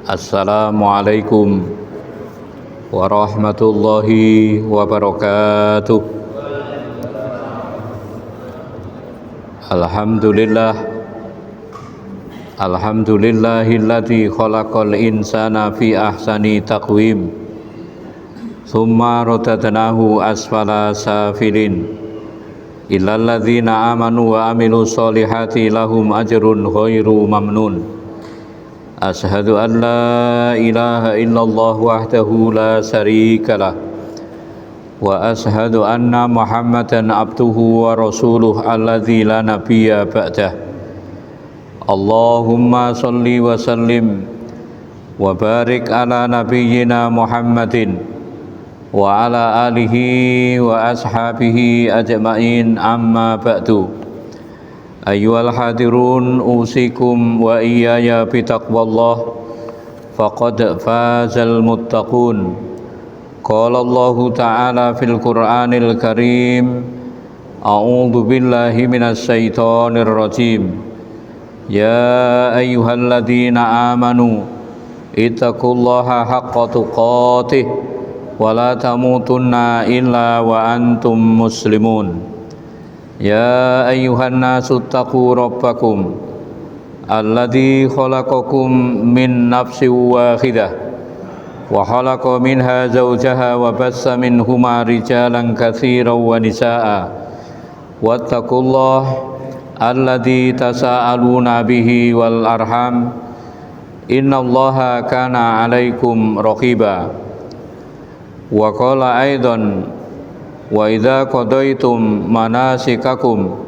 Assalamualaikum warahmatullahi wabarakatuh. Alhamdulillahilladzi khalaqal insana fi ahsani taqwim thumma radadnahu asfala safilin illal ladzina amanu wa amilus solihati lahum ajrun ghairu mamnun. Ashhadu an la ilaha illallah wahdahu la syarika lah wa ashhadu anna Muhammadan abduhu wa rasuluh alladzi la nabiyya ba'dah. Allahumma shalli wa sallim wa barik ala nabiyyina Muhammadin wa ala alihi wa ashabihi ajma'in, amma ba'du. Ayyuhal hadirun, usikum wa iyaya bitaqwallah, faqad fazal muttaqun. Qala Allahu ta'ala fil Qur'anil Karim, a'udzu billahi minasy syaithanir rajim. Ya ayyuhalladzina amanu ittaqullaha haqqa tuqatih wa la tamutunna illa wa antum muslimun. Ya ayyuhan nasu taqu rabbakum alladzi khalaqakum min nafsin wahidah wa khalaqa minha zawjaha wa bassa minhuma rijalan katsiran wa nisaa'a wattaqullaha alladzi tasaaluna bihi wal arham innallaha kana 'alaikum raqiba. Wa qala aidan wa idza qadaitum manasikakum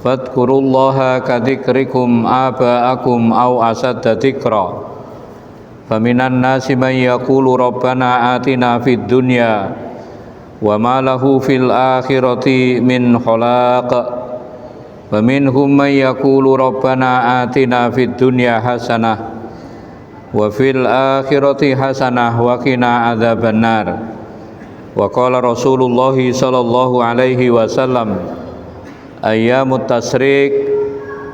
fadhkurullaha kadzikrikum aba'akum aw asadda dzikra. Faminan nasi man yaqulu rabbana atina fid dunya wa ma lahu fil akhirati min khalaq. Wa minhum man yaqulu rabbana atina fid dunya hasanah wa fil akhirati hasanah wa qina adzabannar. Wa qala Rasulullah sallallahu alaihi wasallam, ayyamut tasyrik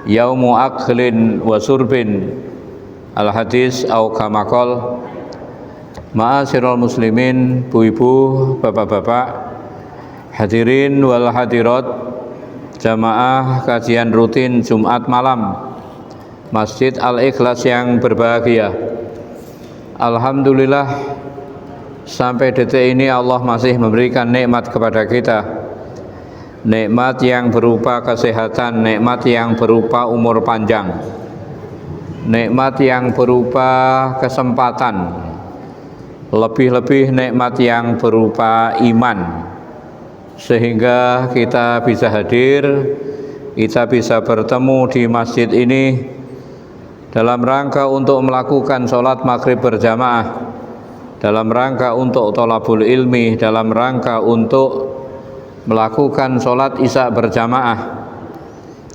yaumu aklin wa surbin. Al hadis au kama qol. Ma'asyiral muslimin, ibu-ibu, bapak-bapak, hadirin wal hadirat, jamaah kajian rutin Jumat malam Masjid Al-Ikhlas yang berbahagia. Alhamdulillah, sampai detik ini Allah masih memberikan nikmat kepada kita. Nikmat yang berupa kesehatan, nikmat yang berupa umur panjang, nikmat yang berupa kesempatan, lebih-lebih nikmat yang berupa iman, sehingga kita bisa hadir, kita bisa bertemu di masjid ini dalam rangka untuk melakukan sholat maghrib berjamaah, dalam rangka untuk thalabul ilmi, dalam rangka untuk melakukan sholat isya berjamaah.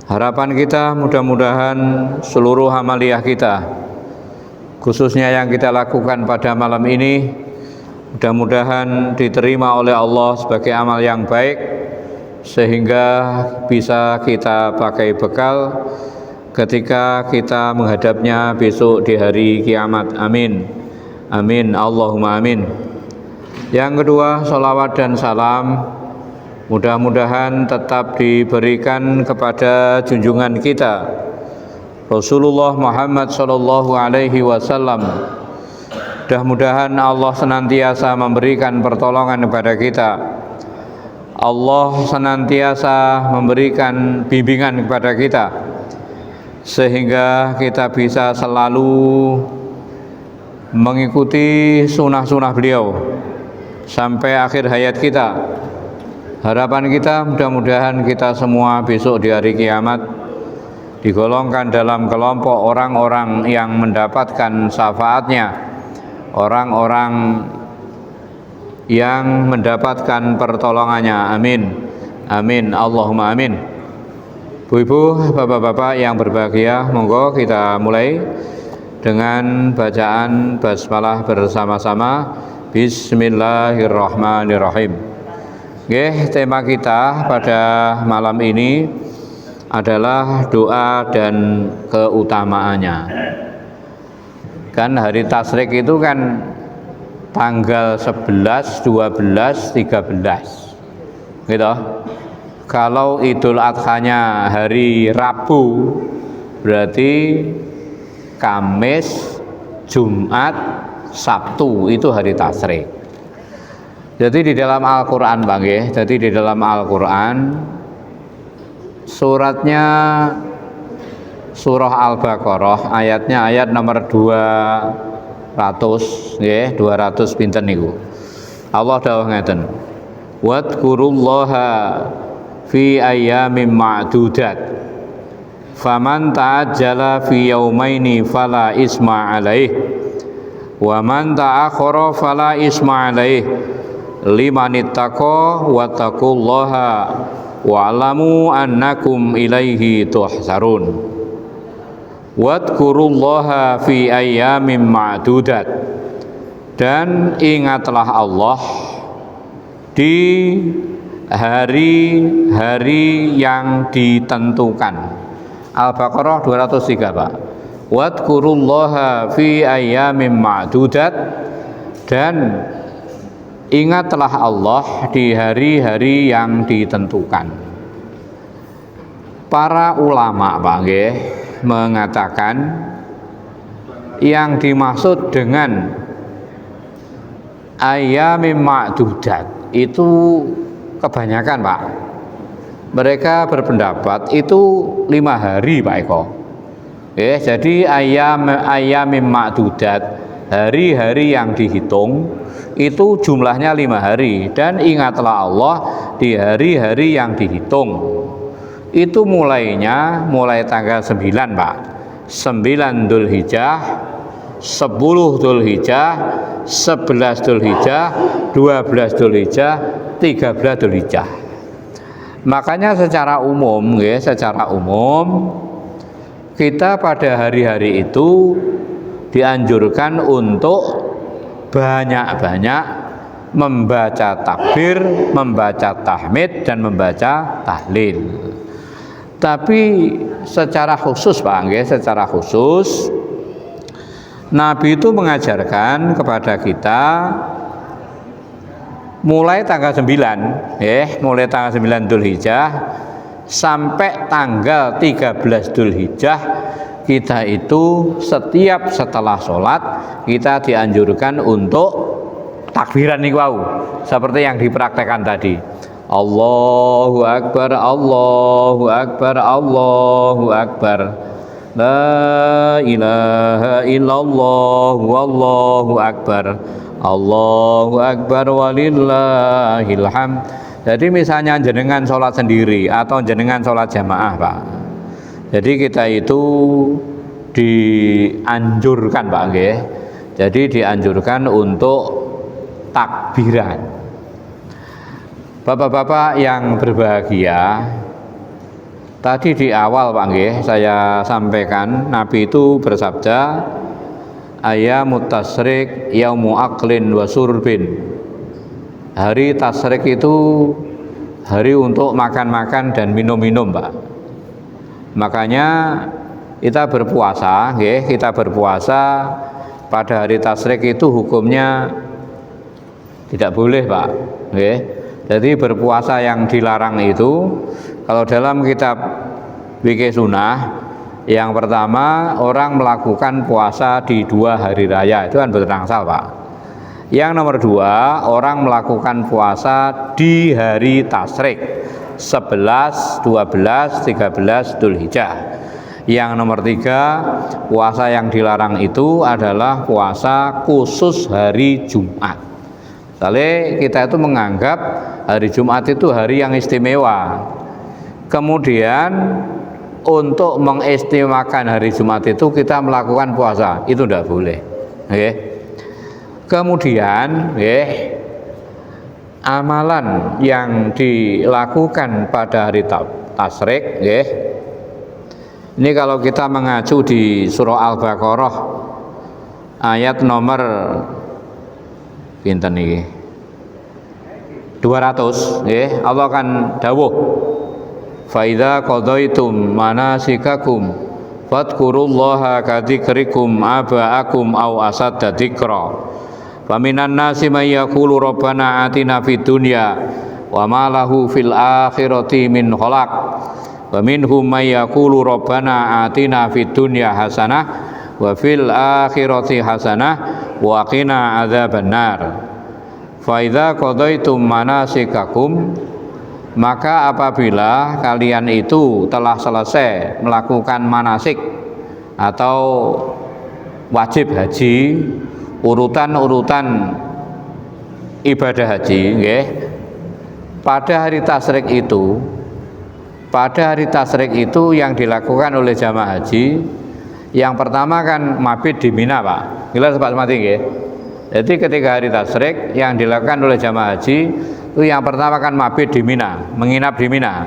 Harapan kita mudah-mudahan seluruh amaliyah kita, khususnya yang kita lakukan pada malam ini, mudah-mudahan diterima oleh Allah sebagai amal yang baik, sehingga bisa kita pakai bekal ketika kita menghadapnya besok di hari kiamat. Amin. Amin, Allahumma amin. Yang kedua, salawat dan salam mudah-mudahan tetap diberikan kepada junjungan kita Rasulullah Muhammad sallallahu alaihi wasallam. Mudah-mudahan Allah senantiasa memberikan pertolongan kepada kita, Allah senantiasa memberikan bimbingan kepada kita, sehingga kita bisa selalu mengikuti sunnah-sunnah beliau sampai akhir hayat kita. Harapan kita mudah-mudahan kita semua besok di hari kiamat digolongkan dalam kelompok orang-orang yang mendapatkan syafaatnya, orang-orang yang mendapatkan pertolongannya. Amin. Amin, Allahumma amin. Bu-ibu, bapak-bapak yang berbahagia, monggo kita mulai dengan bacaan basmalah bersama-sama. Bismillahirrahmanirrahim. Tema kita pada malam ini adalah doa dan keutamaannya. Kan hari tasyrik itu kan tanggal 11, 12, 13. Gitu. Kalau Idul Adhanya hari Rabu, berarti Kamis, Jumat, Sabtu itu hari tasyrik. Jadi di dalam Al-Qur'an Bang ya, jadi di dalam Al-Qur'an suratnya surah Al-Baqarah ayatnya ayat nomor 200 nggih 200 pinten niku. Allah dawuh ngeten. Wadkurullaha fi ayyamin ma'dudat. Faman ta'ajjala fi yaumaini fala isma alaih. Wa man ta'akhkhara fala isma alaih. Liman ittaqa wattaqullaha wa'lamu annakum ilaihi tuhsarun. Wadkurullaha fi ayyamin ma'dudat. Dan ingatlah Allah di hari-hari yang ditentukan. Al-Baqarah 203 Pak. Wadkurullaha fi ayyamin ma'dudat. Dan ingatlah Allah di hari-hari yang ditentukan. Para ulama Pak nggih mengatakan yang dimaksud dengan ayyamin ma'dudat itu kebanyakan Pak, mereka berpendapat itu 5 hari Pak Eko. Jadi ayyamin ma'dudat, hari-hari yang dihitung itu jumlahnya 5 hari. Dan ingatlah Allah di hari-hari yang dihitung. Itu mulai tanggal 9 Pak, 9 Dzulhijjah, 10 Dzulhijjah, 11 Dzulhijjah, 12 Dzulhijjah, 13 Dzulhijjah. Makanya secara umum kita pada hari-hari itu dianjurkan untuk banyak-banyak membaca takbir, membaca tahmid, dan membaca tahlil. Tapi secara khusus Pak nggih, secara khusus Nabi itu mengajarkan kepada kita mulai tanggal 9 mulai tanggal 9 Dzulhijjah sampai tanggal 13 Dzulhijjah, kita itu setiap setelah sholat kita dianjurkan untuk takbiran niku wau seperti yang dipraktekkan tadi. Allahu Akbar, Allahu Akbar, Allahu Akbar. La ilaha illallah wallahu akbar. Allahu akbar walillahil hamd. Jadi misalnya jenengan sholat sendiri atau jenengan sholat jamaah Pak, jadi kita itu dianjurkan Pak nggih. Jadi dianjurkan untuk takbiran. Bapak-bapak yang berbahagia, tadi di awal Pak nggih saya sampaikan Nabi itu bersabda ayyamut tasyrik yaumu aklin wa surbin. Hari tasyrik itu hari untuk makan-makan dan minum-minum Pak. Makanya kita berpuasa nggih, kita berpuasa pada hari tasyrik itu hukumnya tidak boleh Pak nggih. Jadi berpuasa yang dilarang itu kalau dalam kitab Fikih Sunnah, yang pertama orang melakukan puasa di 2 hari raya, itu kan berangsal Pak. Yang nomor 2, orang melakukan puasa di hari tasyrik 11, 12, 13 Dzulhijjah. Yang nomor 3, puasa yang dilarang itu adalah puasa khusus hari Jumat. Soalnya kita itu menganggap hari Jumat itu hari yang istimewa. Kemudian untuk mengistimewakan hari Jumat itu kita melakukan puasa, itu tidak boleh. Kemudian amalan yang dilakukan pada hari tasyrik ini kalau kita mengacu di surah Al-Baqarah ayat nomor pinten iki 200 Allah kan dawuh fa idza qadaitum manasikakum Fadkurullaha kadzikrikum aba'akum aw asadda dzikra. Faminan nasi may yaqulu rabbana atina fid dunya wa ma lahu fil akhirati min khalaq. Wa minhum may yaqulu rabbana atina fid dunya hasanah wa fil akhirati hasanah wa qina adzabannar. Fa idza qadaitum manasikakum, maka apabila kalian itu telah selesai melakukan manasik atau wajib haji, urutan-urutan ibadah haji, nggih. Pada hari tasyrik itu yang dilakukan oleh jamaah haji, yang pertama kan mabit di Mina, Pak. Jelas Pak Semati, nggih. Jadi ketika hari tasyrik yang dilakukan oleh jamaah haji itu yang pertama kan mabit di Mina, menginap di Mina.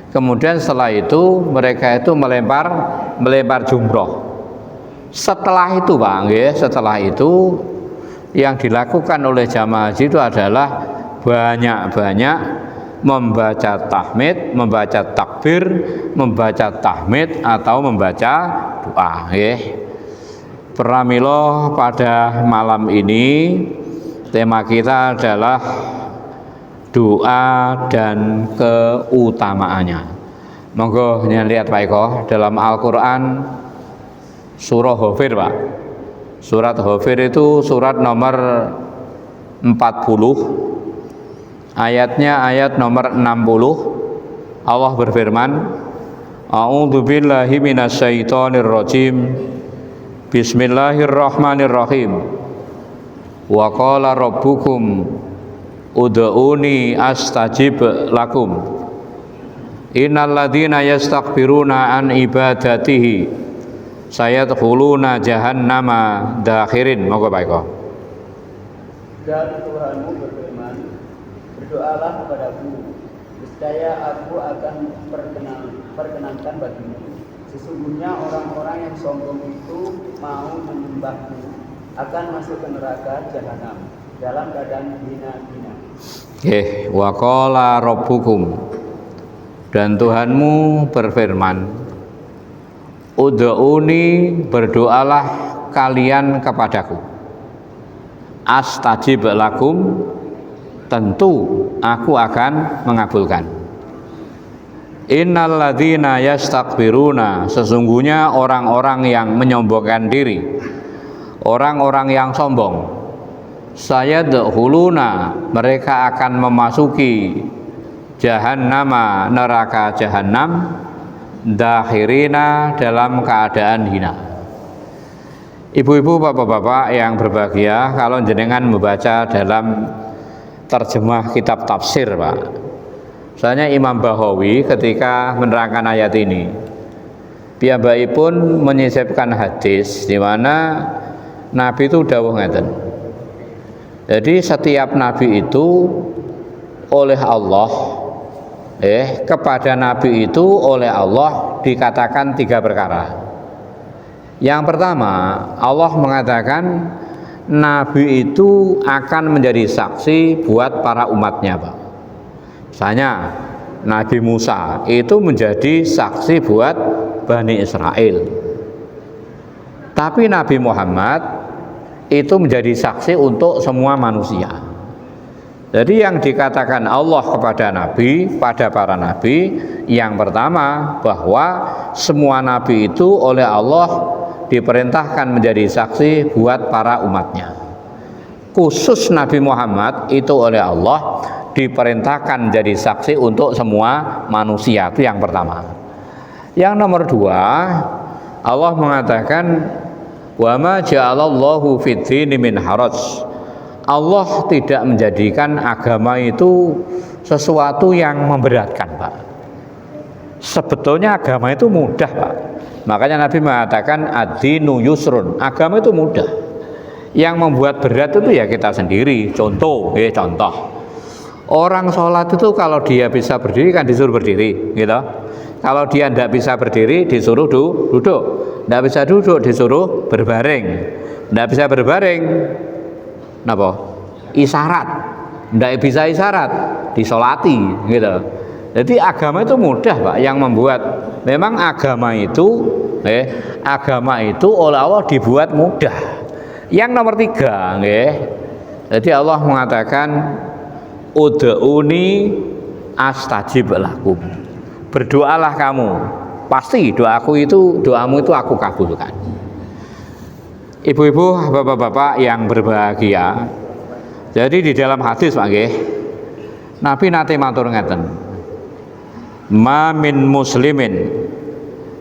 Kemudian setelah itu mereka itu melempar jumroh. Setelah itu Pak, nggih, setelah itu yang dilakukan oleh jamaah haji itu adalah banyak-banyak membaca tahmid, membaca takbir, membaca tahmid atau membaca doa, nggih. Pramila pada malam ini tema kita adalah doa dan keutamaannya. Monggo lihat Pak Eko dalam Al-Qur'an surah Ghafir, Pak. Surat Ghafir itu surat nomor 40, ayatnya ayat nomor 60. Allah berfirman, A'udzubillahi minasyaitonirrajim. Bismillahirrahmanirrahim. Wa qala rabbukum ud'uni astajib lakum. Innal ladzina yastakbiruna an ibadatihi sayadkhuluna jahannama dakhirin. Monggo Pak Eko. Dan Tuhanmu berfirman, berdoalah kepadaku, niscaya aku akan perkenankan bagimu. Sesungguhnya orang-orang yang sombong itu mau menyembahmu akan masuk ke neraka jahanam dalam keadaan hina-hina. Wa qala rabbukum, dan Tuhanmu berfirman, ud'uni, berdoalah kalian kepadaku, astajib lakum, tentu aku akan mengabulkan. Innal ladzina yastakbiruna, sesungguhnya orang-orang yang menyombongkan diri, orang-orang yang sombong, sayadkhuluna, mereka akan memasuki jahannama, neraka jahanam, dakhirina, dalam keadaan hina. Ibu-ibu, bapak-bapak yang berbahagia, kalau jenengan membaca dalam terjemah kitab tafsir, Pak, misalnya Imam Bahawi ketika menerangkan ayat ini, piyambakipun menyisipkan hadis di mana Nabi itu dawuh ngeten. Jadi setiap nabi itu oleh Allah, kepada nabi itu oleh Allah dikatakan 3 perkara. Yang pertama, Allah mengatakan nabi itu akan menjadi saksi buat para umatnya, Pak. Misalnya Nabi Musa itu menjadi saksi buat Bani Israel, tapi Nabi Muhammad itu menjadi saksi untuk semua manusia. Jadi yang dikatakan Allah kepada Nabi, pada para Nabi, yang pertama bahwa semua Nabi itu oleh Allah diperintahkan menjadi saksi buat para umatnya. Khusus Nabi Muhammad itu oleh Allah diperintahkan menjadi saksi untuk semua manusia. Itu yang pertama. Yang nomor 2, Allah mengatakan wa ma ja'alallahu fid-dini min haraj. Allah tidak menjadikan agama itu sesuatu yang memberatkan, Pak. Sebetulnya agama itu mudah, Pak. Makanya Nabi mengatakan ad-dinu yusrun, agama itu mudah. Yang membuat berat itu ya kita sendiri. Contoh, orang sholat itu kalau dia bisa berdiri kan disuruh berdiri, gitu. Kalau dia tidak bisa berdiri disuruh duduk, tidak bisa duduk disuruh berbaring, tidak bisa berbaring, kenapa? Isyarat, tidak bisa isyarat, disolati, gitu. Jadi agama itu mudah, Pak. Yang membuat memang agama itu agama itu oleh Allah dibuat mudah. Yang nomor 3, jadi Allah mengatakan ud'uni astajib lakum. Berdoalah kamu, pasti doamu itu aku kabulkan. Ibu-ibu, bapak-bapak yang berbahagia. Jadi di dalam hadis Pak nggih, Nabi nate matur ngeten. Ma min muslimin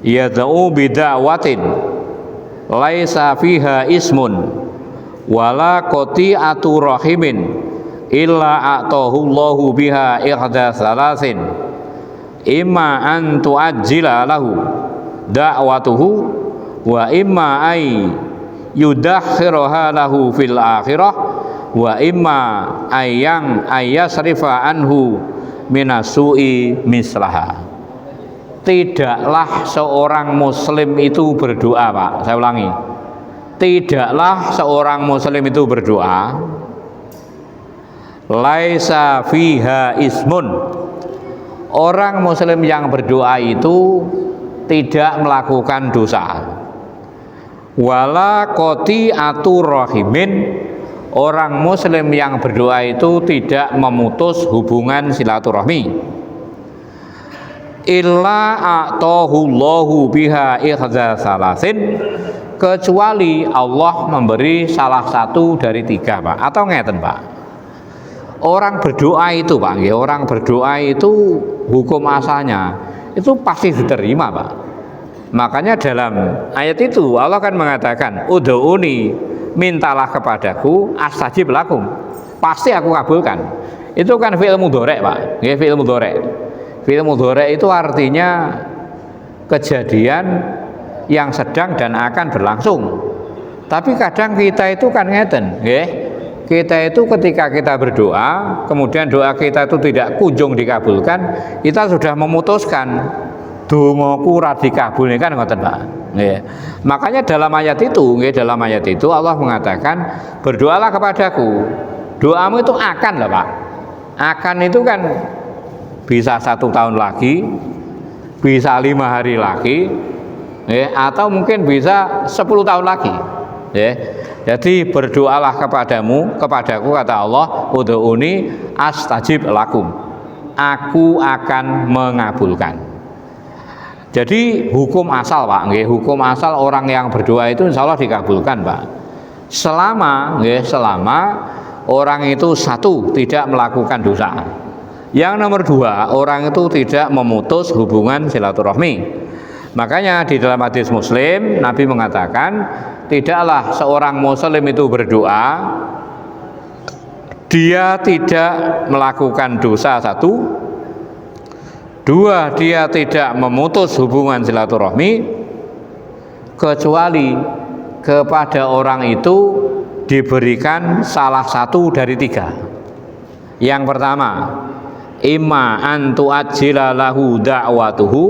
yad'u bida'watin laisa fiha ismun wala qati'atu rahimin illa a'tahu Allahu biha ihda salasin imma an tu'ajjila lahu da'watuhu wa imma ay yudakhiraha lahu fil akhirah wa imma ayyasrifa anhu minasu'i mislaha. Tidaklah seorang muslim itu berdoa, Pak. Saya ulangi. Tidaklah seorang muslim itu berdoa laisa fiha ismun. Orang muslim yang berdoa itu tidak melakukan dosa. Wala qati'atu rahimin. Orang muslim yang berdoa itu tidak memutus hubungan silaturahmi. Illa a'tahu Allahu biha ihda salasin, kecuali Allah memberi salah satu dari 3, Pak. Atau ngeten, Pak. Orang berdoa itu, Pak, orang berdoa itu hukum asalnya itu pasti diterima, Pak. Makanya dalam ayat itu Allah kan mengatakan ud'uni, mintalah kepadaku astajib lakum, pasti aku kabulkan. Itu kan fi'il mudhari', Pak. Nggih, fi'il mudhari'. Fi'il mudhari' itu artinya kejadian yang sedang dan akan berlangsung. Tapi kadang kita itu kan ngeten, nggih. Kita itu ketika kita berdoa, kemudian doa kita itu tidak kunjung dikabulkan, kita sudah memutuskan dongaku ra dikabul, kan ngoten, Pak. Nggih. Makanya dalam ayat itu Allah mengatakan berdoalah kepadaku. Doamu itu akan lah, Pak. Akan itu kan bisa 1 tahun lagi, bisa 5 hari lagi, atau mungkin bisa 10 tahun lagi. Jadi berdoalah kepadaku kata Allah, ud'uni astajib lakum, aku akan mengabulkan. Jadi hukum asal, Pak, hukum asal orang yang berdoa itu insya Allah dikabulkan, Pak. Selama orang itu 1 tidak melakukan dosa. Yang nomor 2, orang itu tidak memutus hubungan silaturahmi. Makanya di dalam hadis Muslim Nabi mengatakan tidaklah seorang muslim itu berdoa dia tidak melakukan dosa 1, 2 dia tidak memutus hubungan silaturahmi kecuali kepada orang itu diberikan salah satu dari 3. Yang pertama, imma an tu'ajjila lahu da'watuhu.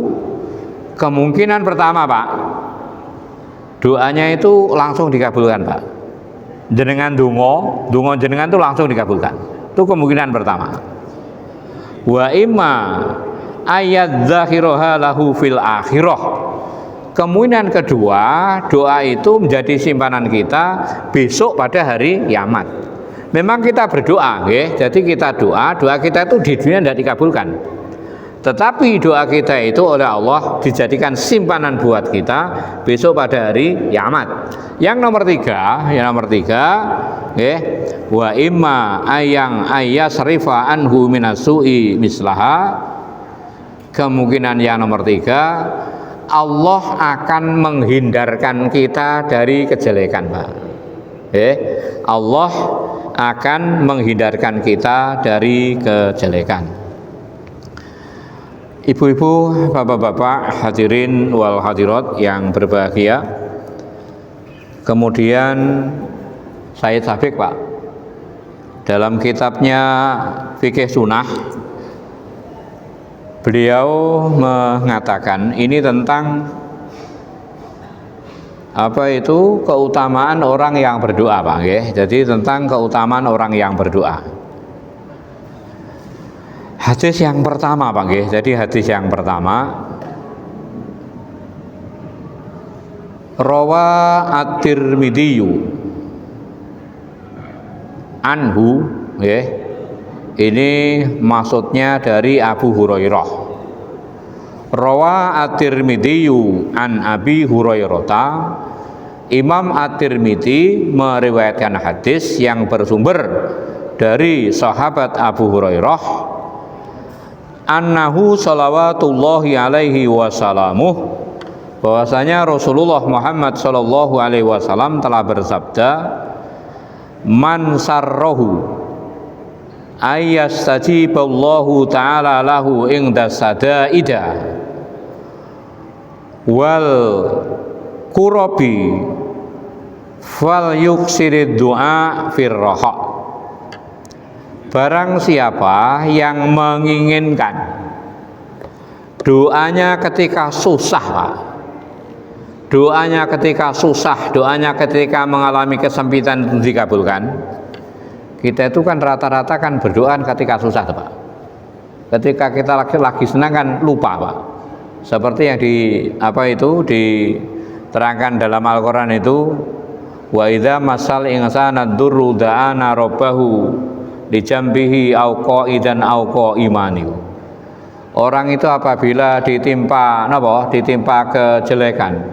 Kemungkinan pertama, Pak, doanya itu langsung dikabulkan, Pak. Jenengan donga jenengan itu langsung dikabulkan. Itu kemungkinan pertama. Wa imma ayadzakhiraha lahu fil akhirah. Kemungkinan kedua, doa itu menjadi simpanan kita besok pada hari kiamat. Memang kita berdoa, jadi kita doa kita itu di dunia tidak dikabulkan. Tetapi doa kita itu oleh Allah dijadikan simpanan buat kita besok pada hari kiamat. Yang nomor 3, wa imma ayyasrifa anhu minasu'i mislaha. Kemungkinan yang nomor 3, Allah akan menghindarkan kita dari kejelekan, Pak. Allah akan menghindarkan kita dari kejelekan. Ibu-ibu, bapak-bapak, hadirin wal hadirat yang berbahagia. Kemudian Sayyid Sabiq, Pak, dalam kitabnya Fikih Sunnah, beliau mengatakan ini tentang keutamaan orang yang berdoa, Pak. Jadi tentang keutamaan orang yang berdoa. Hadis yang pertama, Pak. Jadi hadis yang pertama Rawa at-Tirmidzi anhu, ya. Ini maksudnya dari Abu Hurairah. Rawa at-Tirmidzi an Abi Hurairah. Imam at-Tirmidzi meriwayatkan hadis yang bersumber dari sahabat Abu Hurairah, annahu salawatullahi alaihi wasallamuh, bahwasanya Rasulullah Muhammad sallallahu alaihi wasallam telah bersabda, man sarrahu ayyastajiballahu ta'ala lahu ingda sadaida wal kurabi fal yuksirid du'a firraha. Barang siapa yang menginginkan doanya ketika susah, Pak, doanya ketika susah, doanya ketika mengalami kesempitan itu dikabulkan. Kita itu kan rata-rata kan berdoa ketika susah, Pak. Ketika kita lagi senang kan lupa, Pak. Seperti yang diterangkan dalam Al-Qur'an itu, wa idza masal insana dzurru da'ana rabbahu li jambihi au qa'idan au qa'imani. Orang itu apabila ditimpa kejelekan,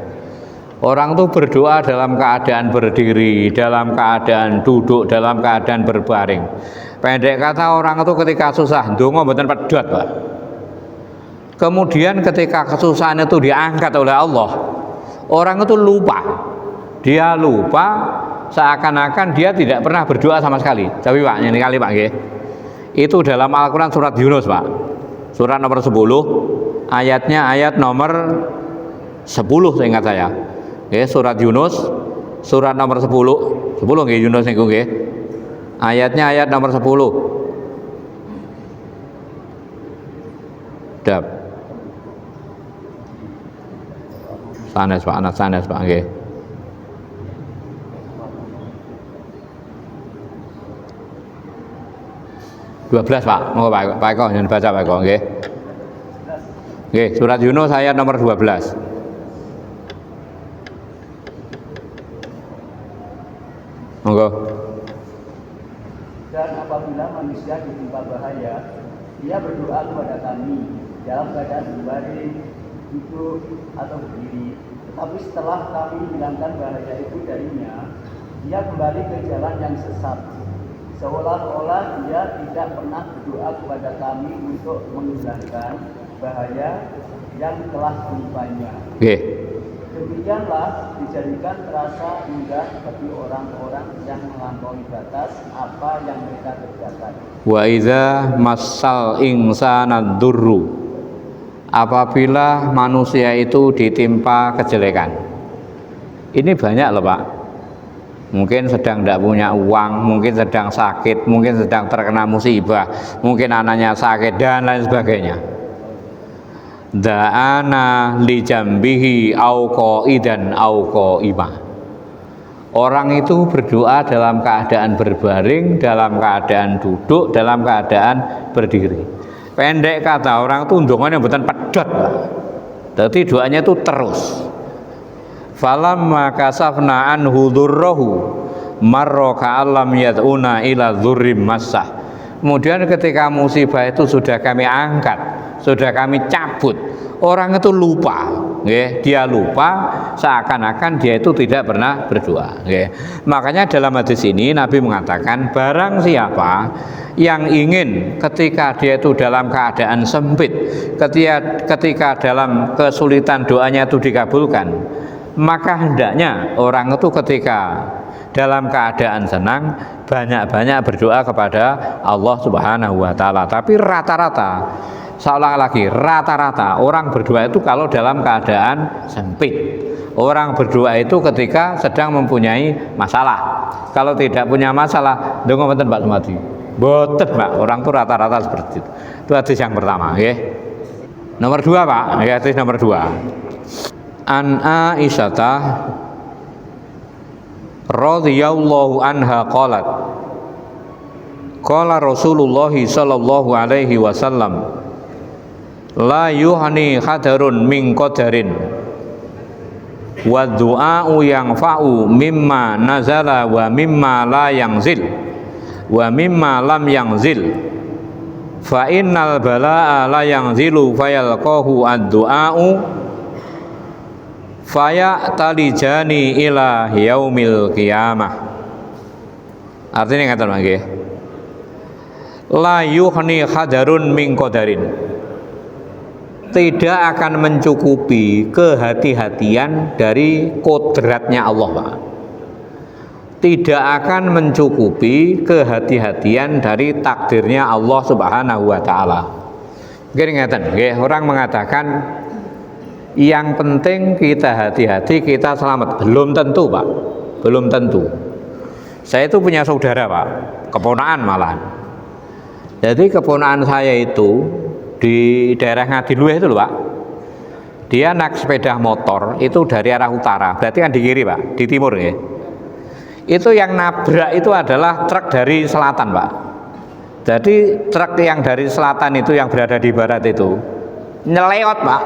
orang itu berdoa dalam keadaan berdiri, dalam keadaan duduk, dalam keadaan berbaring. Pendek kata, orang itu ketika susah ndonga mboten pedhot, Pak. Kemudian ketika kesusahan itu diangkat oleh Allah, orang itu lupa. Dia lupa, seakan-akan dia tidak pernah berdoa sama sekali. Tapi Pak, ini kali Pak nggih. Itu dalam Al-Qur'an surat Yunus, Pak. Surat nomor 10, ayatnya ayat nomor 10 seingat saya. Nggih, surat Yunus, surat nomor 10 nggih, Yunus niku nggih. Ayatnya ayat nomor 10. Dap. Sanes Pak, anak sanes Pak nggih. Dua belas Pak, mau Pak Eko jangan baca Pak Eko nggih. Nggih, surat Yunus ayat nomor 12. Monggo. Dan apabila manusia ditimpa bahaya, dia berdoa kepada kami dalam keadaan berbaring, duduk atau berdiri. Tetapi setelah kami hilangkan bahaya itu darinya, dia kembali ke jalan yang sesat, seolah-olah dia tidak pernah berdoa kepada kami untuk menghilangkan bahaya yang telah ditimpanya. Demikianlah dijadikan terasa mudah bagi orang-orang yang melampaui batas apa yang mereka kerjakan. Wa idza massal insana dzurru, apabila manusia itu ditimpa kejelekan. Ini banyak loh Pak. Mungkin sedang tidak punya uang, mungkin sedang sakit, mungkin sedang terkena musibah, mungkin anaknya sakit dan lain sebagainya. Da'ana li jambihi au qa'idan au qa'imah. Orang itu berdoa dalam keadaan berbaring, dalam keadaan duduk, dalam keadaan berdiri. Pendek kata, orang itu ndongane mboten pedhot. Jadi doanya itu terus. Falamma kasafna anhu dzurrahu marra ka'allam yad'una ila dzurrim massah. Kemudian ketika musibah itu sudah kami angkat, sudah kami cabut, orang itu lupa, dia lupa, seakan-akan dia itu tidak pernah berdoa. Makanya dalam hadis ini Nabi mengatakan, barang siapa yang ingin ketika dia itu dalam keadaan sempit, ketika dalam kesulitan doanya itu dikabulkan, maka hendaknya orang itu ketika dalam keadaan senang banyak-banyak berdoa kepada Allah Subhanahu wa taala. Tapi rata-rata, seolah lagi rata-rata orang berdoa itu kalau dalam keadaan sempit. Orang berdoa itu ketika sedang mempunyai masalah. Kalau tidak punya masalah, ndonga mboten Pak Sumadi. Mboten Pak, orang itu rata-rata seperti itu. Itu hadis yang pertama, nggih. Nomor 2 Pak, hadis nomor 2. An Aisyah radhiyallahu anha qalat, qala Rasulullah sallallahu alaihi wasallam, la yuhni hadarun min qadarin wa du'a'u yanfa'u mimma nazala wa mimma la yanzil wa mimma lam yanzil fa innal bala'a la yanzilu fayalqahu ad-du'a'u faya talijani ila yaumil qiyamah. Artinya ngaten nggih, la yuhni hadarun min qadarin, tidak akan mencukupi kehati-hatian dari kodratnya Allah, Pak. Tidak akan mencukupi kehati-hatian dari takdirnya Allah Subhanahu wa taala. Nggih ngeten, nggih, orang mengatakan yang penting kita hati-hati, kita selamat. Belum tentu, Pak. Belum tentu. Saya itu punya saudara, Pak, keponakan malah. Jadi keponakan saya itu di daerah Ngadiluih itu loh, Pak. Dia naik sepeda motor itu dari arah utara, berarti kan di kiri, Pak, di timur ya. Itu yang nabrak itu adalah truk dari selatan, Pak. Jadi truk yang dari selatan itu yang berada di barat itu nyelewat, Pak.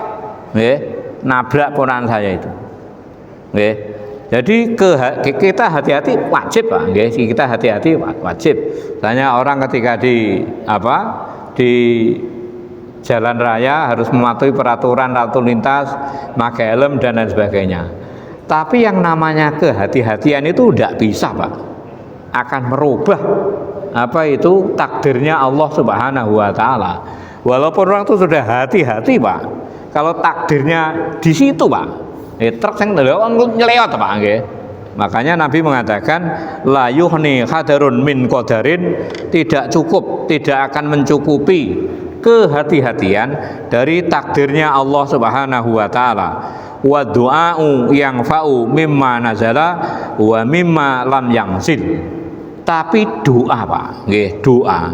Nabrak ponakan saya itu. Jadi kita hati-hati wajib, Pak. Kita hati-hati wajib. Tanya orang ketika di jalan raya harus mematuhi peraturan lalu lintas, pakai helm dan lain sebagainya. Tapi yang namanya kehati-hatian itu tidak bisa, Pak. Akan merubah takdirnya Allah Subhanahu wa taala. Walaupun orang itu sudah hati-hati, Pak. Kalau takdirnya di situ, Pak, truk yang nyelewat, Pak, nggih. Makanya Nabi mengatakan la yuhni hadarun min qadarin, tidak cukup, tidak akan mencukupi kehati-hatian dari takdirnya Allah Subhanahu wa taala. Wa du'a'u yanfa'u mimma nazala wa mimma lam yanzil. Tapi doa, Pak, nggih, doa.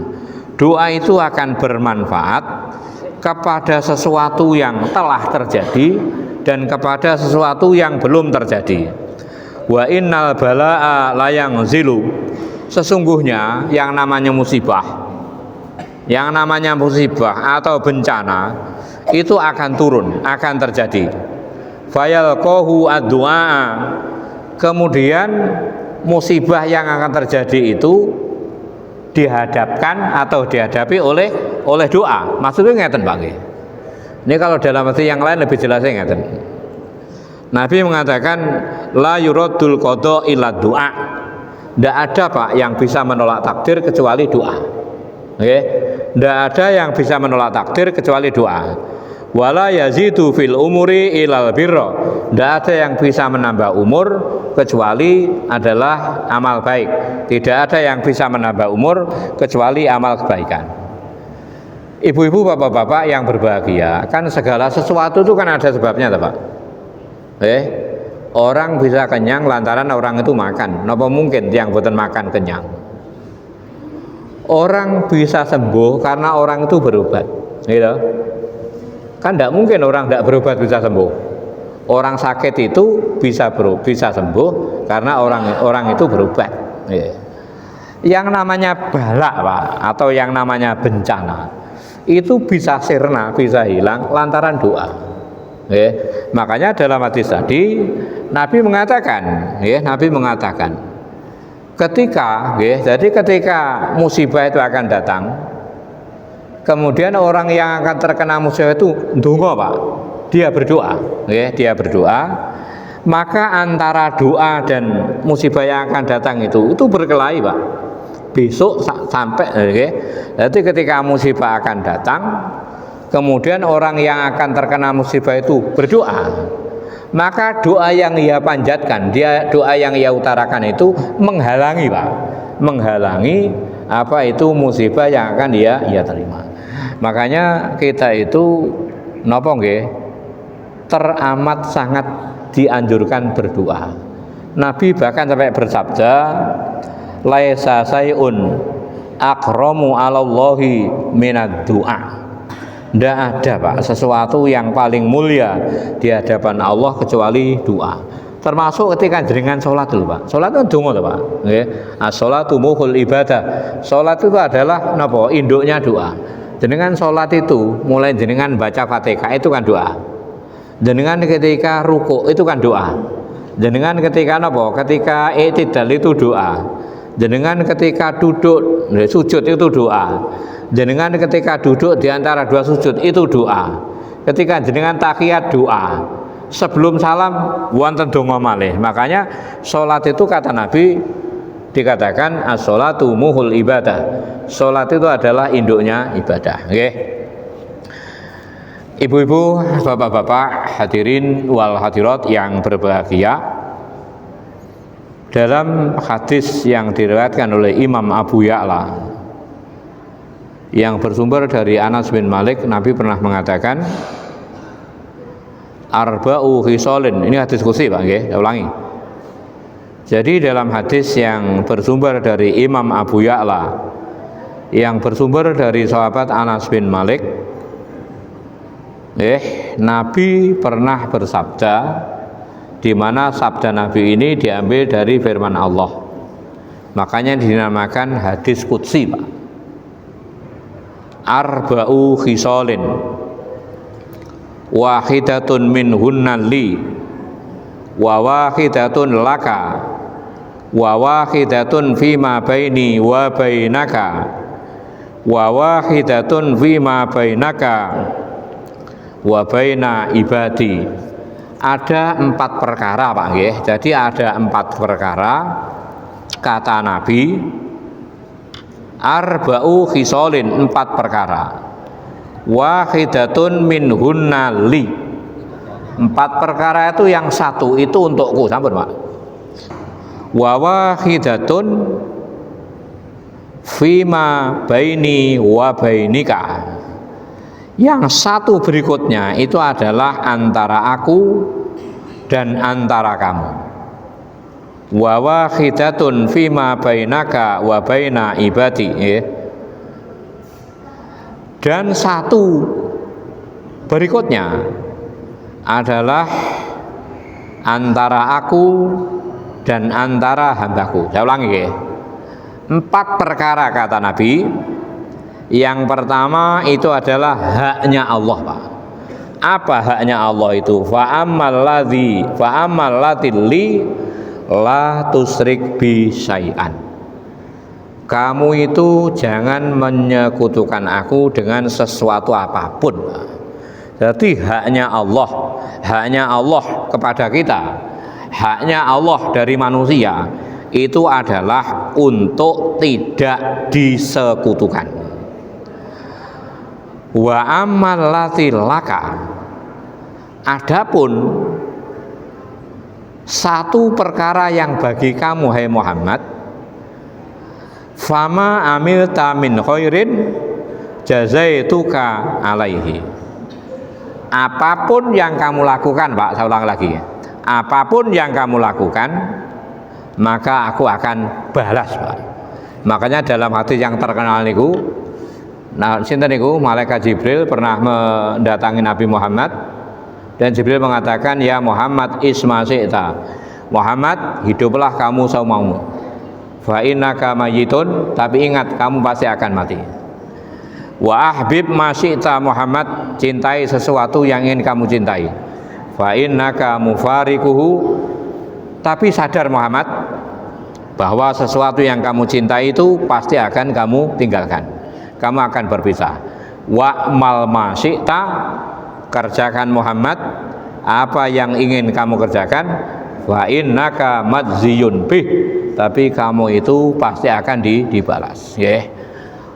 Doa itu akan bermanfaat kepada sesuatu yang telah terjadi dan kepada sesuatu yang belum terjadi. Wa innal bala'a la yanzilu. Sesungguhnya yang namanya musibah atau bencana itu akan turun, akan terjadi. Fayalqahu ad-du'a. Kemudian musibah yang akan terjadi itu dihadapkan atau dihadapi oleh doa. Maksudnya ngeten, Pak. Ini kalau dalam arti yang lain lebih jelasnya ngeten. Nabi mengatakan la yuradul qada illa du'a. Tidak ada, Pak, yang bisa menolak takdir kecuali doa. Tidak ada yang bisa menolak takdir kecuali doa. Wala yazidu fil umuri ilal birra. Tidak ada yang bisa menambah umur kecuali adalah amal baik. Tidak ada yang bisa menambah umur kecuali amal kebaikan. Ibu-ibu, bapak-bapak yang berbahagia, kan segala sesuatu itu kan ada sebabnya, Pak. Orang bisa kenyang lantaran orang itu makan. Napa mungkin yang boten makan kenyang? Orang bisa sembuh karena orang itu berobat, gitu. Kan tidak mungkin orang tidak berobat bisa sembuh. Orang sakit itu bisa sembuh karena orang itu berobat. Yang namanya balak, Pak, atau yang namanya bencana itu bisa sirna, bisa hilang lantaran doa. Makanya dalam hadis tadi Nabi mengatakan, ketika musibah itu akan datang, kemudian orang yang akan terkena musibah itu ndonga, Pak. Dia berdoa, maka antara doa dan musibah yang akan datang itu berkelahi, Pak. Besok sampai, jadi ketika musibah akan datang, kemudian orang yang akan terkena musibah itu berdoa, maka doa yang ia panjatkan, doa yang ia utarakan itu menghalangi, Pak, musibah yang akan ia terima. Makanya kita itu teramat sangat dianjurkan berdoa. Nabi bahkan sampai bersabda, laisa sayun akramu 'alallahi minad du'a. Tidak ada, Pak, sesuatu yang paling mulia di hadapan Allah kecuali doa. Termasuk ketika jenengan sholat dulu, Pak. Sholat itu donga, Pak. As-sholatu mukhul ibadah. Sholat itu adalah induknya doa. Jenengan sholat itu mulai jenengan baca Fatihah itu kan doa. Jenengan ketika ruku itu kan doa. Jenengan ketika napa? Ketika i'tidal itu doa. Jenengan ketika duduk sujud itu doa. Jenengan ketika duduk di antara dua sujud itu doa. Ketika jenengan tahiyat doa. Sebelum salam wonten donga malih. Makanya salat itu kata Nabi dikatakan as-sholatu muhul ibadah. Salat itu adalah induknya ibadah. Nggih. Ibu-ibu, bapak-bapak, hadirin wal hadirat yang berbahagia, dalam hadis yang diriwayatkan oleh Imam Abu Ya'la yang bersumber dari Anas bin Malik, Nabi pernah mengatakan arba'u khisalin. Ini hadis qudsi Pak nggih, saya ulangi. Jadi dalam hadis yang bersumber dari Imam Abu Ya'la yang bersumber dari sahabat Anas bin Malik, Nabi pernah bersabda, di mana sabda Nabi ini diambil dari firman Allah. Makanya dinamakan hadis qudsi, Pak. Arba'u khisalin wahidatun minhunna li wa wahidatun laka wa wahidatun fima baini wa bainaka wa wahidatun fima bainaka wa baina ibadi. Ada 4 perkara Pak nggih. Jadi ada 4 perkara kata Nabi, arba'u khisalin, 4 perkara. Wahidatun minhunna li. 4 perkara itu yang satu itu untukku, sampun Pak. Wa wahidatun fima baini wa bainika. Yang satu berikutnya itu adalah antara aku dan antara kamu. Wa wahidatun fima bainaka wa baina ibadi. Dan satu berikutnya adalah antara aku dan antara hambaku. Saya ulangi ya. 4 perkara kata Nabi. Yang pertama itu adalah haknya Allah, Pak. Apa haknya Allah itu? Fa ammal li la tusrik bi syai'an. Kamu itu jangan menyekutukan aku dengan sesuatu apapun. Jadi haknya Allah kepada kita, haknya Allah dari manusia itu adalah untuk tidak disekutukan. Wa ammal lati laka. Adapun satu perkara yang bagi kamu hai Muhammad, fama amilta min khairin jazaituka alaihi. Apapun yang kamu lakukan, Pak, saya ulang lagi ya. Apapun yang kamu lakukan, maka aku akan balas, Pak. Makanya dalam hadis yang terkenal niku, sinten niku malaikat Jibril pernah mendatangi Nabi Muhammad dan Jibril mengatakan, ya Muhammad isma syi'ta. Muhammad, hiduplah kamu semaumu. Fa innaka mayyitun, tapi ingat kamu pasti akan mati. Wa ahbib ma syi'ta Muhammad, cintai sesuatu yang ingin kamu cintai. Fa innaka mufarikuhu, tapi sadar Muhammad bahwa sesuatu yang kamu cintai itu pasti akan kamu tinggalkan. Kamu akan berpisah. Wa mal ma syi'ta, kerjakan Muhammad apa yang ingin kamu kerjakan. Wa innaka madziyun bih, tapi kamu itu pasti akan dibalas.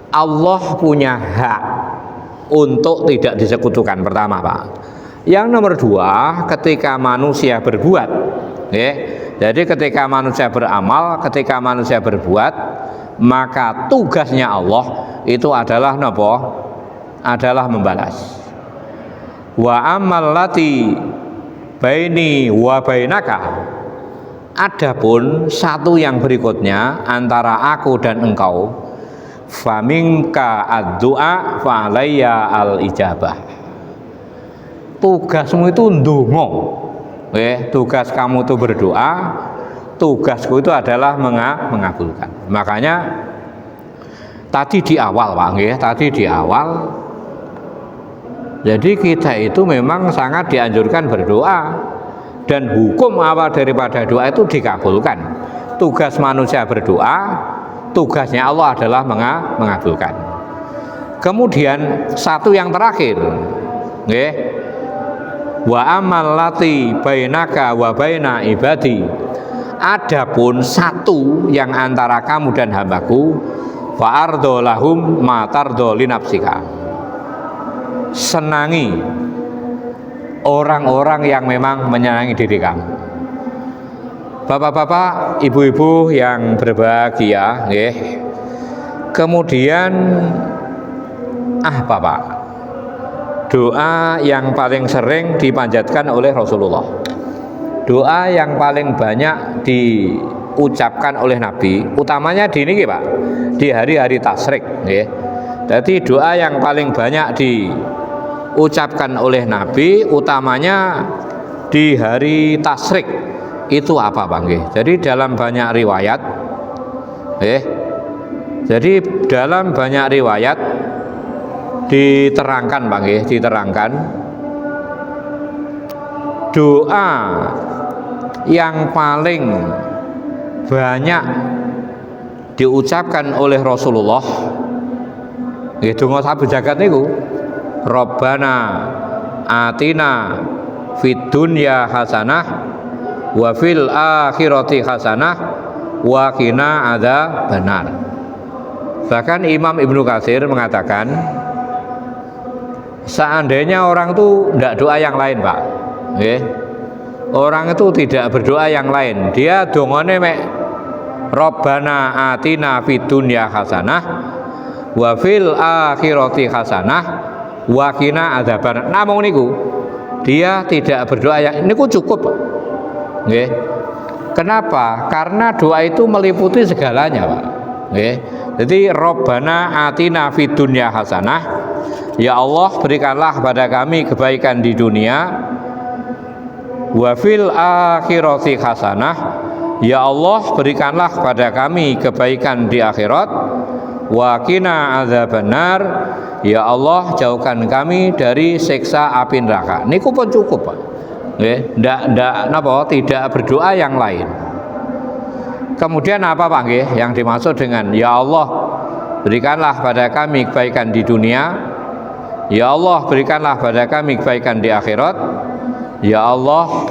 Allah punya hak untuk tidak disekutukan, pertama Pak. Yang nomor 2, ketika manusia berbuat, jadi ketika manusia beramal, ketika manusia berbuat, maka tugasnya Allah itu adalah nopo? Adalah membalas. Wa ammal lati baini wa bainaka. Adapun satu yang berikutnya antara aku dan engkau, faminka ad-du'a fa alayya al-ijabah. Tugasmu itu ndonga. Tugas kamu itu berdoa, tugasku itu adalah mengabulkan. Makanya tadi di awal Pak nggih, tadi di awal Jadi kita itu memang sangat dianjurkan berdoa, dan hukum awal daripada doa itu dikabulkan. Tugas manusia berdoa, tugasnya Allah adalah mengabulkan. Kemudian satu yang terakhir, nggih, wa amal lati bainaka wa baina ibadi, adapun satu yang antara kamu dan hambaku, fa ardo lahum ma tardo li nafsika, senangi orang-orang yang memang menyenangi diri kamu. Bapak-bapak, ibu-ibu yang berbahagia, nggih. Kemudian Pak, doa yang paling sering dipanjatkan oleh Rasulullah, doa yang paling banyak diucapkan oleh Nabi, utamanya di ini Pak, di hari-hari tasyrik, nggih. Jadi doa yang paling banyak diucapkan oleh Nabi, utamanya di hari tasyrik, itu apa Pak, nggih? Jadi dalam banyak riwayat, jadi dalam banyak riwayat diterangkan Pak, nggih, diterangkan doa yang paling banyak diucapkan oleh Rasulullah, nggih, donga sabu jagat niku, Rabbana atina fid dunya hasanah wa fil akhirati hasanah wa qina adzabannar. Bahkan Imam Ibnu Katsir mengatakan, seandainya orang itu tidak doa yang lain Pak, orang itu tidak berdoa yang lain, dia dongane mek Rabbana atina fid dunya hasanah wa fil akhirati hasanah wa qina adzabannar. Namung niku dia tidak berdoa yang niku cukup Pak. Nggih. Kenapa? Karena doa itu meliputi segalanya Pak. Nggih. Jadi Rabbana atina fid dunya hasanah, ya Allah berikanlah pada kami kebaikan di dunia, wa fil akhirati hasanah, ya Allah berikanlah pada kami kebaikan di akhirat, wa qina adzabannar, ya Allah jauhkan kami dari siksa api neraka. Niku pun cukup Pak. Nggih, tidak berdoa yang lain. Kemudian apa Pak, nggih, yang dimaksud dengan ya Allah berikanlah pada kami kebaikan di dunia, ya Allah berikanlah pada kami kebaikan di akhirat, ya Allah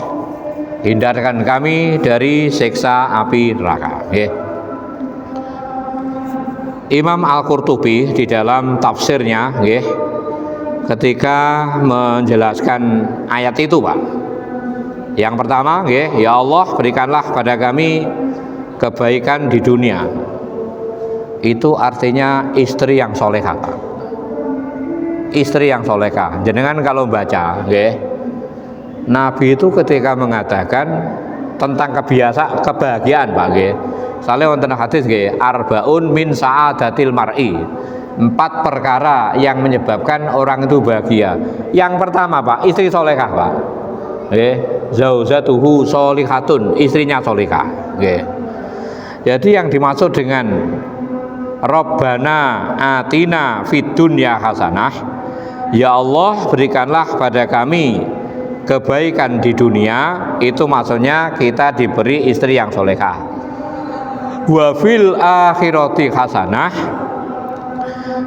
hindarkan kami dari siksa api neraka. Nggih. Imam Al-Qurtubi di dalam tafsirnya, nggih, ketika menjelaskan ayat itu Pak, yang pertama, nggih, ya Allah berikanlah pada kami kebaikan di dunia, itu artinya istri yang solehah, istri yang solehah. Jenengan kalau baca, nggih, Nabi itu ketika mengatakan tentang kebahagiaan Pak, nggih, saleh wonten hadis nggih, arbaun min sa'adatil mar'i, 4 perkara yang menyebabkan orang itu bahagia. Yang pertama Pak, istri solehah Pak, nggih, zaujatuhu sholihatun, istrinya solehah, nggih. Jadi yang dimaksud dengan Rabbana atina fid dunya hasanah, ya Allah berikanlah pada kami kebaikan di dunia, itu maksudnya kita diberi istri yang solehah. Wa fil akhirati hasanah,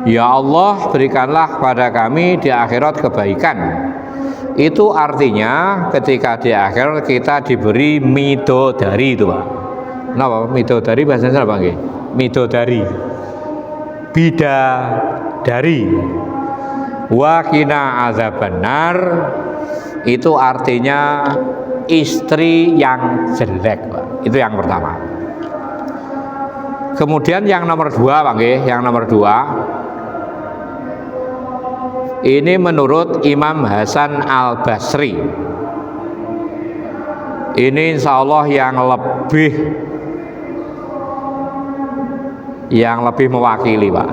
ya Allah berikanlah pada kami di akhirat kebaikan. Itu artinya ketika di akhirat kita diberi midodari itu Pak. Kenapa? Midodari bahasanya apa nggih? Midodari, bidadari. Wa qina adzabannar, itu artinya istri yang jelek Pak. Itu yang pertama. Kemudian yang nomor 2 Pak nggih, yang nomor 2 ini menurut Imam Hasan Al-Basri. Ini insya Allah yang lebih mewakili Pak.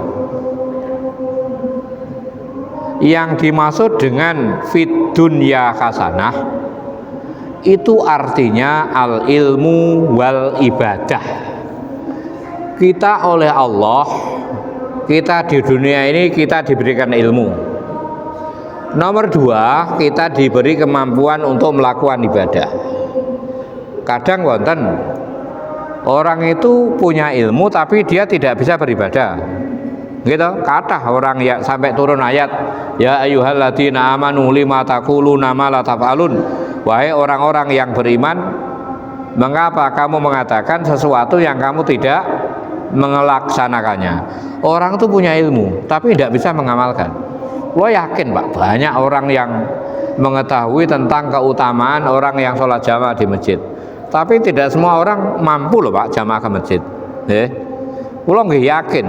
Yang dimaksud dengan fid dunya hasanah itu artinya al ilmu wal ibadah. Kita oleh Allah, kita di dunia ini kita diberikan ilmu. Nomor dua, kita diberi kemampuan untuk melakukan ibadah. Kadang wonten orang itu punya ilmu tapi dia tidak bisa beribadah. Gitu, kata orang ya sampai turun ayat, ya ayyuhalladzina amanu lima taquluna ma la taf'alun. Wahai orang-orang yang beriman, mengapa kamu mengatakan sesuatu yang kamu tidak melaksanakannya? Orang itu punya ilmu tapi tidak bisa mengamalkan. Wah, yakin Pak, banyak orang yang mengetahui tentang keutamaan orang yang sholat jamaah di masjid, tapi tidak semua orang mampu loh Pak jamaah ke masjid. Kula nggih yakin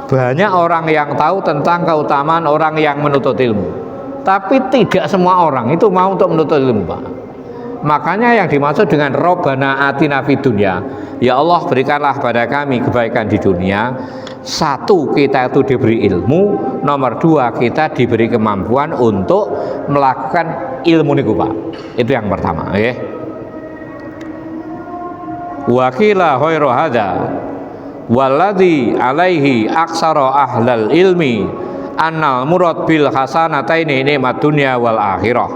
banyak orang yang tahu tentang keutamaan orang yang menuntut ilmu, tapi tidak semua orang itu mau untuk menuntut ilmu Pak. Makanya yang dimaksud dengan Robbana atina fid dunya, ya Allah berikanlah pada kami kebaikan di dunia. Satu, kita itu diberi ilmu. Nomor dua, kita diberi kemampuan untuk melakukan ilmu niku Pak. Itu yang pertama, ya. Wakila khairu hadza walladzi alaihi aksara ahlal ilmi annal murad bil hasanataini nikmat dunya wal akhirah.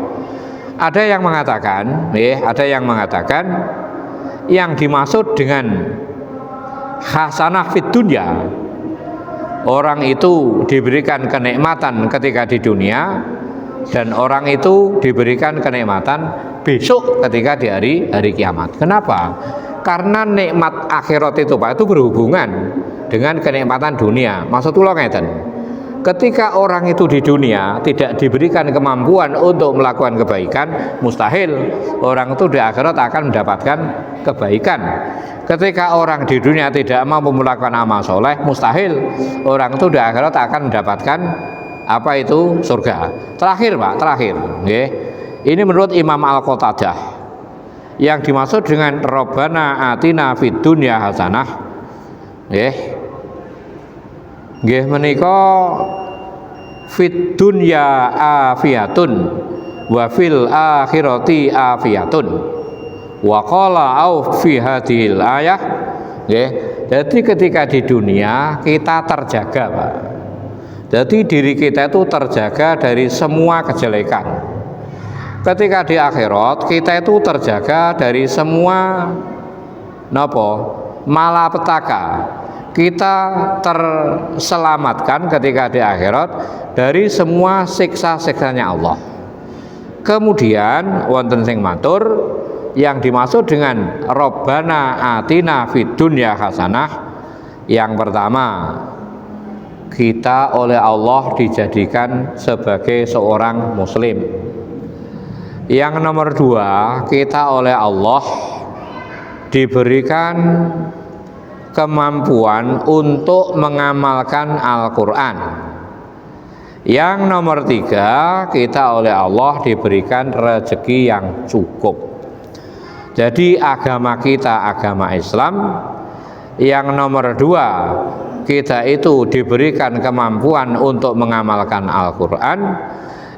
Ada yang mengatakan, yang dimaksud dengan hasanah fid dunya, orang itu diberikan kenikmatan ketika di dunia, dan orang itu diberikan kenikmatan besok ketika di hari kiamat. Kenapa? Karena nikmat akhirat itu Pak itu berhubungan dengan kenikmatan dunia. Maksud kula ngeten, ketika orang itu di dunia tidak diberikan kemampuan untuk melakukan kebaikan, mustahil orang itu di akhirat akan mendapatkan kebaikan. Ketika orang di dunia tidak mampu melakukan amal soleh, mustahil orang itu di akhirat akan mendapatkan apa itu? Surga. Terakhir Pak, ini menurut Imam Al-Qatadah, yang dimaksud dengan Robbana atina fid dunya hasanah, nggih menika fid dunya afiyatun wa fil akhirati afiyatun wa qala au fi hadhil ayah, nggih. Jadi ketika di dunia kita terjaga Pak. Jadi diri kita itu terjaga dari semua kejelekan. Ketika di akhirat kita itu terjaga dari semua malapetaka. Kita terselamatkan ketika di akhirat dari semua siksa-siksanya Allah. Kemudian wonten sing matur, yang dimaksud dengan Robbana atina fid dunya hasanah, yang pertama, kita oleh Allah dijadikan sebagai seorang muslim. Yang nomor dua, kita oleh Allah diberikan kemampuan untuk mengamalkan Al-Quran. Yang nomor tiga, kita oleh Allah diberikan rezeki yang cukup. Jadi agama kita agama Islam. Yang nomor dua, kita itu diberikan kemampuan untuk mengamalkan Al-Quran.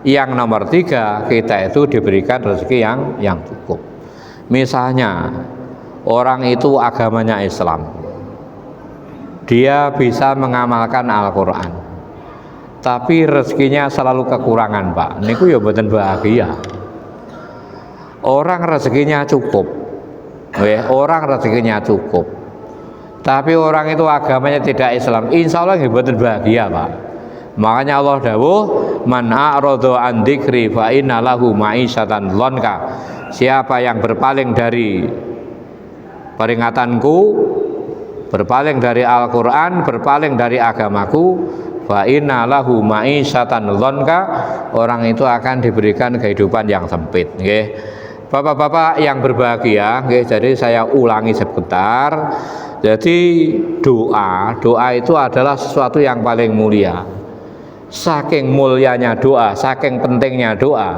Yang nomor tiga, kita itu diberikan rezeki yang cukup. Misalnya orang itu agamanya Islam, dia bisa mengamalkan Al-Quran, tapi rezekinya selalu kekurangan Pak, niku ya mboten bahagia. Orang rezekinya cukup, tapi orang itu agamanya tidak Islam, insya Allah nggih mboten bahagia Pak. Makanya Allah dawuh, man a'rada an dzikri fa inna lahu ma'isyatan dhanka. Siapa yang berpaling dari peringatanku, berpaling dari Al-Quran, berpaling dari agamaku, fa inna lahu ma'isyatan dhanka, orang itu akan diberikan kehidupan yang sempit. Nggih. Bapak-bapak yang berbahagia, nggih, jadi saya ulangi sebentar. Jadi doa itu adalah sesuatu yang paling mulia. Saking mulianya doa, saking pentingnya doa,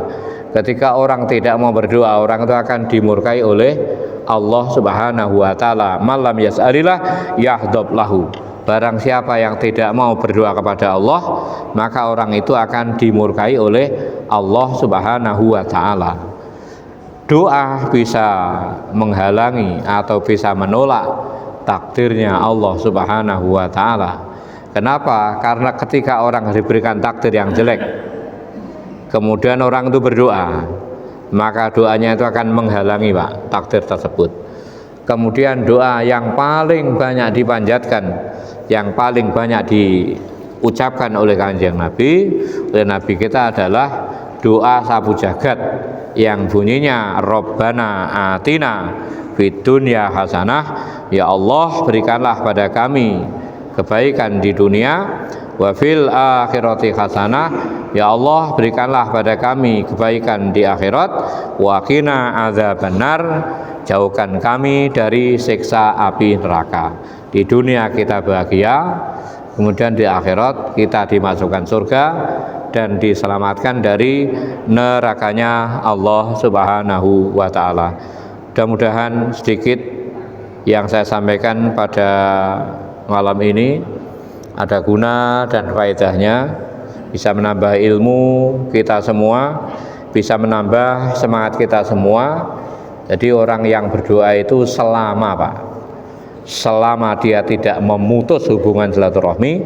ketika orang tidak mau berdoa, orang itu akan dimurkai oleh Allah Subhanahu wa taala. Malam yas'alillah yahdab lahu. Barang siapa yang tidak mau berdoa kepada Allah, maka orang itu akan dimurkai oleh Allah Subhanahu wa taala. Doa bisa menghalangi atau bisa menolak takdirnya Allah Subhanahu wa taala. Kenapa? Karena ketika orang diberikan takdir yang jelek, kemudian orang itu berdoa, maka doanya itu akan menghalangi Pak takdir tersebut. Kemudian doa yang paling banyak dipanjatkan, yang paling banyak diucapkan oleh Kanjeng Nabi, oleh Nabi kita adalah doa sapu jagat yang bunyinya Rabbana atina fid dunya hasanah, ya Allah berikanlah pada kami kebaikan di dunia, wa fil akhirati hasanah, ya Allah berikanlah pada kami kebaikan di akhirat, wa qina adzabannar, jauhkan kami dari siksa api neraka. Di dunia kita bahagia, kemudian di akhirat kita dimasukkan surga dan diselamatkan dari nerakanya Allah Subhanahu wa taala. Mudah-mudahan sedikit yang saya sampaikan pada malam ini ada guna dan faedahnya, bisa menambah ilmu kita semua, bisa menambah semangat kita semua. Jadi orang yang berdoa itu selama Pak, selama dia tidak memutus hubungan silaturahmi,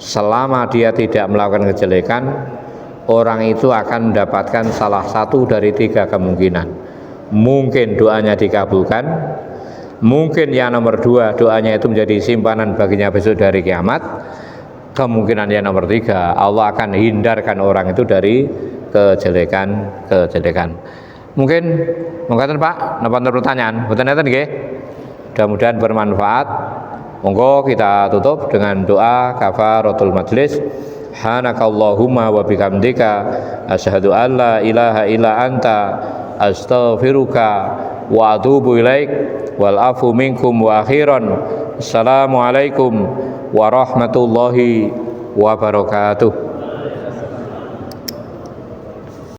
selama dia tidak melakukan kejelekan, orang itu akan mendapatkan salah satu dari 3 kemungkinan. Mungkin doanya dikabulkan, mungkin yang nomor 2 doanya itu menjadi simpanan baginya besok dari kiamat, kemungkinan yang nomor 3 Allah akan hindarkan orang itu dari kejelekan. Mungkin mengatakan Pak, napa pertanyaan? Mboten neten nggih. Mudah-mudahan bermanfaat. Monggo kita tutup dengan doa kafaratul majlis. Hanakallahumma wa bihamdika asyhadu an la ilaha illa anta astaghfiruka wa atubu ilaik wal afu minkum wa akhiran. Assalamualaikum warahmatullahi wabarakatuh.